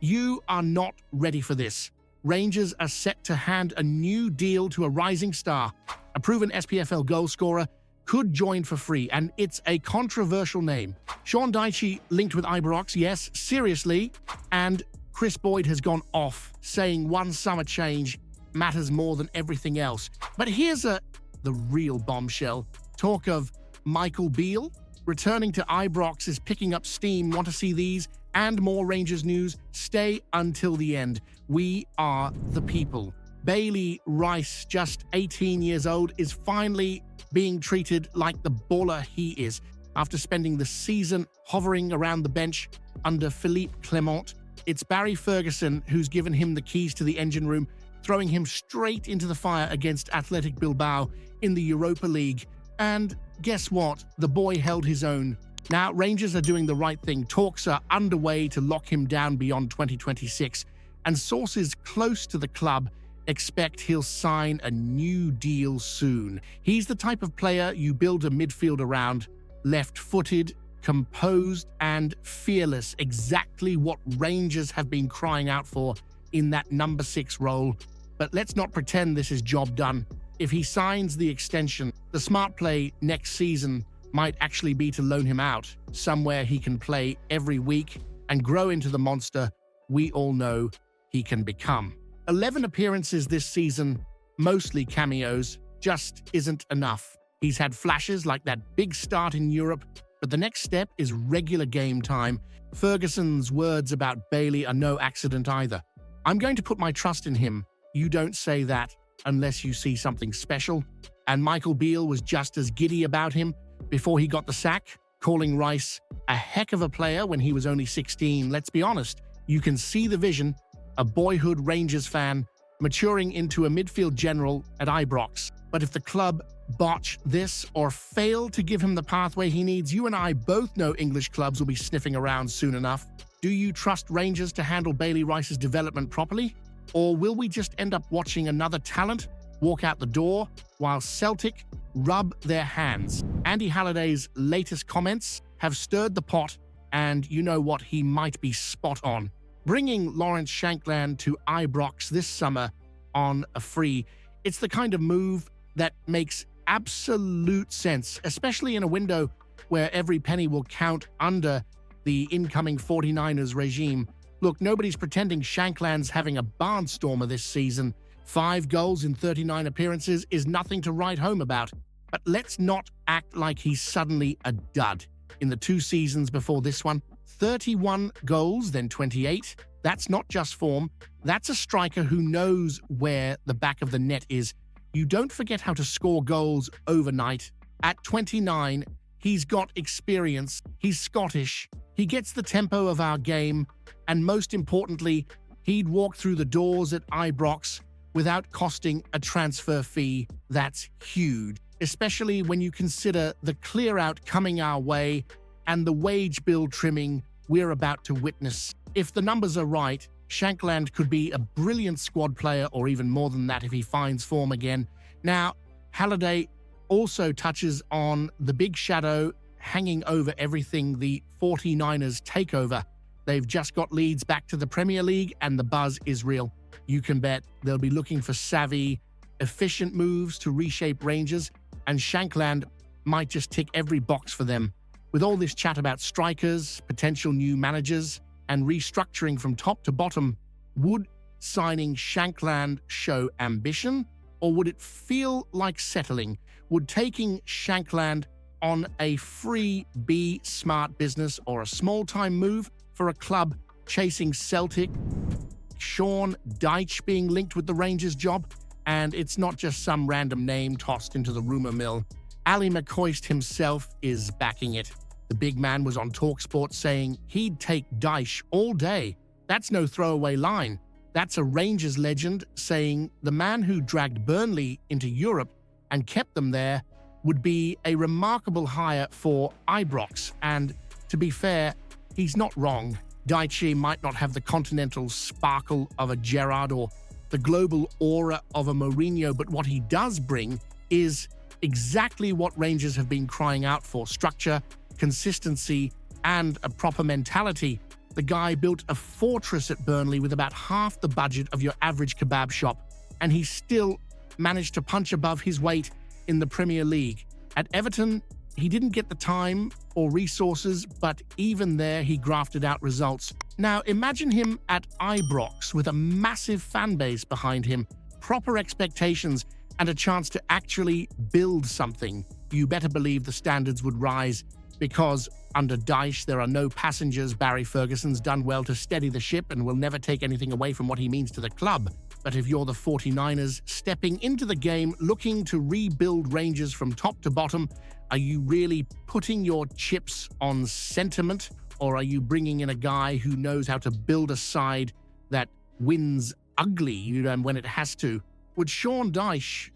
You are not ready for this. Rangers are set to hand a new deal to a rising star. A proven SPFL goalscorer could join for free, and it's a controversial name. Sean Dyche linked with Ibrox, yes, seriously, and Kris Boyd has gone off, saying one summer change matters more than everything else. But here's the real bombshell. Talk of Michael Beale returning to Ibrox is picking up steam. Want to see these and more Rangers news? Stay until the end. We are the people. Bailey Rice, just 18 years old, is finally being treated like the baller he is after spending the season hovering around the bench under Philippe Clement. It's Barry Ferguson who's given him the keys to the engine room, throwing him straight into the fire against Athletic Bilbao in the Europa League. And guess what? The boy held his own. Now, Rangers are doing the right thing. Talks are underway to lock him down beyond 2026, and sources close to the club expect he'll sign a new deal soon. He's the type of player you build a midfield around, left-footed, composed, and fearless, exactly what Rangers have been crying out for in that number 6 role. But let's not pretend this is job done. If he signs the extension, the smart play next season might actually be to loan him out, somewhere he can play every week and grow into the monster we all know he can become. 11 appearances this season, mostly cameos, just isn't enough. He's had flashes like that big start in Europe, but the next step is regular game time. Ferguson's words about Bailey are no accident either. I'm going to put my trust in him. You don't say that unless you see something special. And Michael Beale was just as giddy about him before he got the sack, calling Rice a heck of a player when he was only 16. Let's be honest, you can see the vision, a boyhood Rangers fan maturing into a midfield general at Ibrox. But if the club botch this or fail to give him the pathway he needs, you and I both know English clubs will be sniffing around soon enough. Do you trust Rangers to handle Bailey Rice's development properly? Or will we just end up watching another talent walk out the door while Celtic rub their hands? Andy Halliday's latest comments have stirred the pot, and you know what, he might be spot on. Bringing Lawrence Shankland to Ibrox this summer on a free, it's the kind of move that makes absolute sense, especially in a window where every penny will count under the incoming 49ers regime. Look, nobody's pretending Shankland's having a barnstormer this season. 5 goals in 39 appearances is nothing to write home about. But let's not act like he's suddenly a dud. In the 2 seasons before this one, 31 goals, then 28. That's not just form. That's a striker who knows where the back of the net is. You don't forget how to score goals overnight. At 29, he's got experience. He's Scottish. He gets the tempo of our game. And most importantly, he'd walk through the doors at Ibrox without costing a transfer fee. That's huge, especially when you consider the clear-out coming our way and the wage bill trimming we're about to witness. If the numbers are right, Shankland could be a brilliant squad player, or even more than that if he finds form again. Now, Halliday also touches on the big shadow hanging over everything, the 49ers takeover. They've just got Leeds back to the Premier League, and the buzz is real. You can bet they'll be looking for savvy, efficient moves to reshape Rangers, and Shankland might just tick every box for them. With all this chat about strikers, potential new managers, and restructuring from top to bottom, would signing Shankland show ambition, or would it feel like settling? Would taking Shankland on a free be smart business or a small-time move for a club chasing Celtic? Sean Dyche being linked with the Rangers job, and it's not just some random name tossed into the rumor mill. Ali McCoist himself is backing it. The big man was on TalkSport saying he'd take Dyche all day. That's no throwaway line. That's a Rangers legend saying the man who dragged Burnley into Europe and kept them there would be a remarkable hire for Ibrox. And to be fair, he's not wrong. Dyche might not have the continental sparkle of a Gerrard or the global aura of a Mourinho, but what he does bring is exactly what Rangers have been crying out for: structure, consistency, and a proper mentality. The guy built a fortress at Burnley with about half the budget of your average kebab shop, and he still managed to punch above his weight in the Premier League. At Everton, he didn't get the time or resources, but even there he grafted out results. Now imagine him at Ibrox with a massive fan base behind him, proper expectations, and a chance to actually build something. You better believe the standards would rise, because under Dyche there are no passengers. Barry Ferguson's done well to steady the ship and will never take anything away from what he means to the club. But if you're the 49ers stepping into the game looking to rebuild Rangers from top to bottom, are you really putting your chips on sentiment, or are you bringing in a guy who knows how to build a side that wins ugly, when it has to? Would Sean Dyche,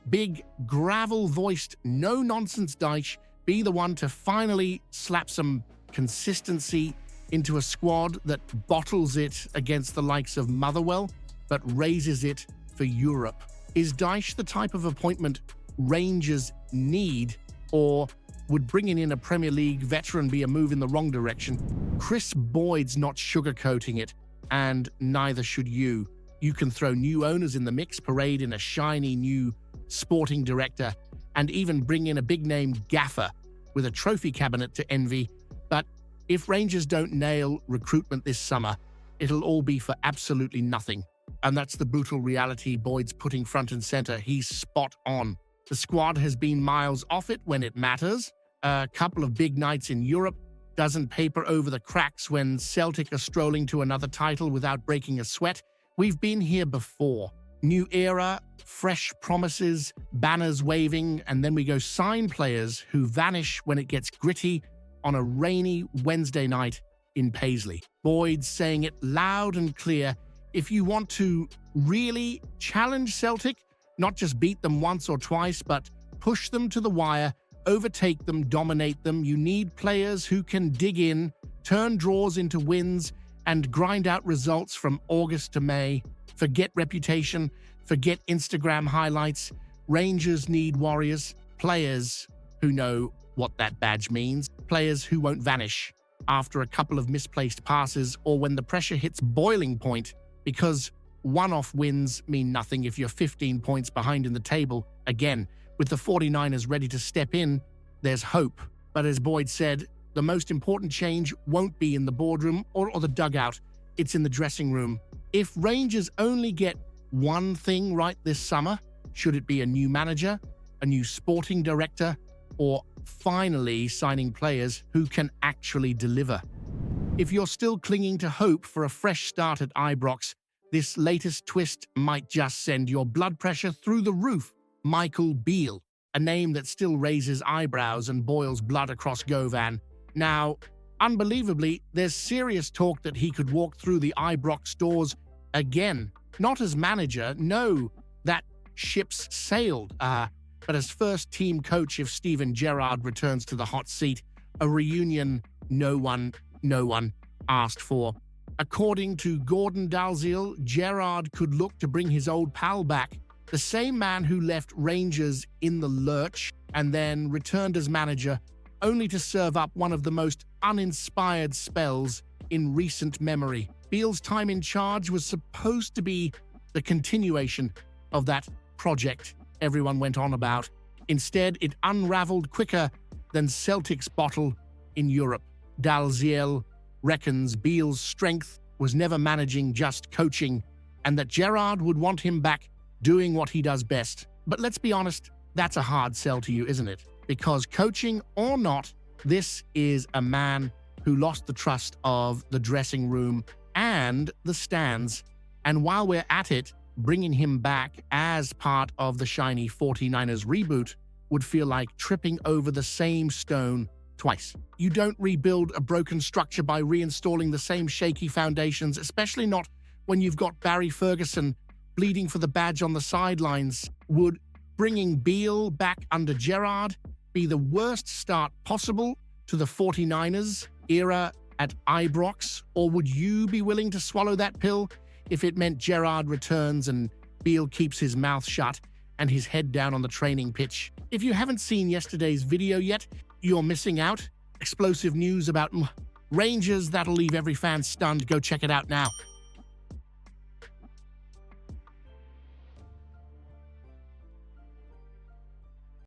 big gravel-voiced, no-nonsense Dyche, be the one to finally slap some consistency into a squad that bottles it against the likes of Motherwell, but raises it for Europe? Is Dyche the type of appointment Rangers need, or would bringing in a Premier League veteran be a move in the wrong direction? Kris Boyd's not sugarcoating it, and neither should you. You can throw new owners in the mix, parade in a shiny new sporting director, and even bring in a big-name gaffer with a trophy cabinet to envy. But if Rangers don't nail recruitment this summer, it'll all be for absolutely nothing. And that's the brutal reality Boyd's putting front and center. He's spot on. The squad has been miles off it when it matters. A couple of big nights in Europe doesn't paper over the cracks when Celtic are strolling to another title without breaking a sweat. We've been here before. New era, fresh promises, banners waving, and then we go sign players who vanish when it gets gritty on a rainy Wednesday night in Paisley. Boyd's saying it loud and clear. If you want to really challenge Celtic, not just beat them once or twice, but push them to the wire, overtake them, dominate them, you need players who can dig in, turn draws into wins, and grind out results from August to May. Forget reputation, forget Instagram highlights. Rangers need warriors, players who know what that badge means, players who won't vanish after a couple of misplaced passes or when the pressure hits boiling point, because one-off wins mean nothing if you're 15 points behind in the table. Again, with the 49ers ready to step in, there's hope. But as Boyd said, the most important change won't be in the boardroom or the dugout, it's in the dressing room. If Rangers only get one thing right this summer, should it be a new manager, a new sporting director, or finally signing players who can actually deliver? If you're still clinging to hope for a fresh start at Ibrox, this latest twist might just send your blood pressure through the roof. Michael Beale, a name that still raises eyebrows and boils blood across Govan. Now, unbelievably, there's serious talk that he could walk through the Ibrox doors again. Not as manager, no, that ship's sailed, but as first team coach if Steven Gerrard returns to the hot seat, a reunion no one asked for. According to Gordon Dalziel, Gerrard could look to bring his old pal back, the same man who left Rangers in the lurch and then returned as manager, only to serve up one of the most uninspired spells in recent memory. Beale's time in charge was supposed to be the continuation of that project everyone went on about. Instead, it unraveled quicker than Celtic's bottle in Europe. Dalziel reckons Beale's strength was never managing, just coaching, and that Gerrard would want him back doing what he does best. But let's be honest, that's a hard sell to you, isn't it? Because coaching or not, this is a man who lost the trust of the dressing room and the stands. And while we're at it, bringing him back as part of the shiny 49ers reboot would feel like tripping over the same stone twice. You don't rebuild a broken structure by reinstalling the same shaky foundations, especially not when you've got Barry Ferguson bleeding for the badge on the sidelines. Would bringing Beale back under Gerrard be the worst start possible to the 49ers era at Ibrox, or would you be willing to swallow that pill if it meant Gerrard returns and Beale keeps his mouth shut and his head down on the training pitch? If you haven't seen yesterday's video yet, you're missing out. Explosive news about Rangers that'll leave every fan stunned. Go check it out now.